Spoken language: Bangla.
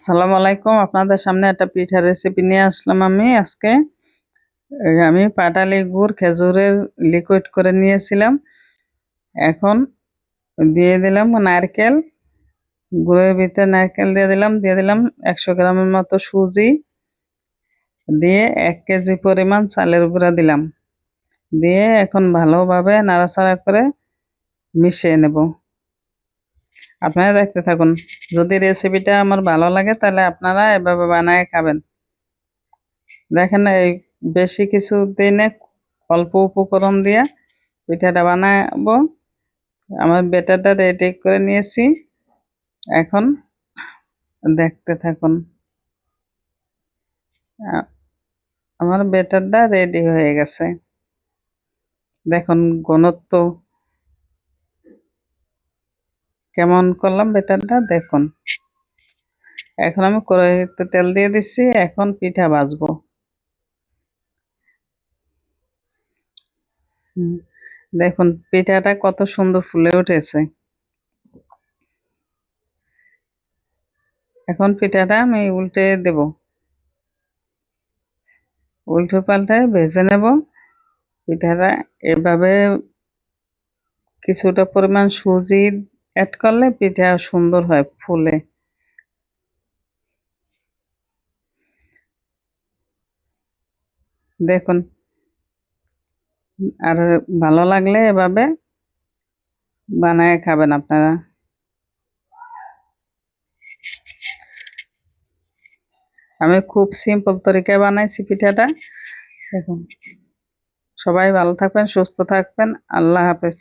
আসসালামু আলাইকুম। আপনাদের সামনে একটা পিঠার রেসিপি নিয়ে আসলাম আমি আজকে। আমি পাটালি গুড় খেজুরের লিকুইড করে নিয়েছিলাম। এখন দিয়ে দিলাম নারকেল, গুড়ের ভিতরে নারকেল দিয়ে দিলাম 100 গ্রামের মতো সুজি, দিয়ে 1 কেজি পরিমাণ চালের গুঁড়া দিলাম। দিয়ে এখন ভালোভাবে নাড়াচাড়া করে মিশিয়ে নেব। আপনারা দেখতে থাকুন। যদি রেসিপিটা আমার ভালো লাগে তাহলে আপনারা এভাবে বানায় খাবেন। দেখেন এই বেশি কিছু দিই না, অল্প উপকরণ দিয়ে পিঠাটা বানাবো। আমার ব্যাটারটা রেডি করে নিয়েছি, এখন দেখতে থাকুন। আ- আমার ব্যাটারটা রেডি হয়ে গেছে। দেখুন ঘনত্ব কেমন করলাম, ব্যাটারটা দেখুন। এখন আমি কড়াইতে তেল দিয়ে দিচ্ছি, এখন পিঠা ভাজবো। হুম, দেখুন পিঠাটা কত সুন্দর ফুলে উঠেছে। এখন পিঠাটা আমি উল্টে দেব, উল্টো পাল্টায় ভেজে নেব। পিঠাটা এভাবে কিছুটা পরিমাণ সুজি অ্যাড করলে পিঠা সুন্দর হয়, ফুলে। দেখুন, আর ভালো লাগলে এভাবে বানায় খাবেন আপনারা। আমি খুব সিম্পল তরিকায় বানাইছি পিঠাটা। দেখুন, সবাই ভালো থাকবেন, সুস্থ থাকবেন। আল্লাহ হাফেজ।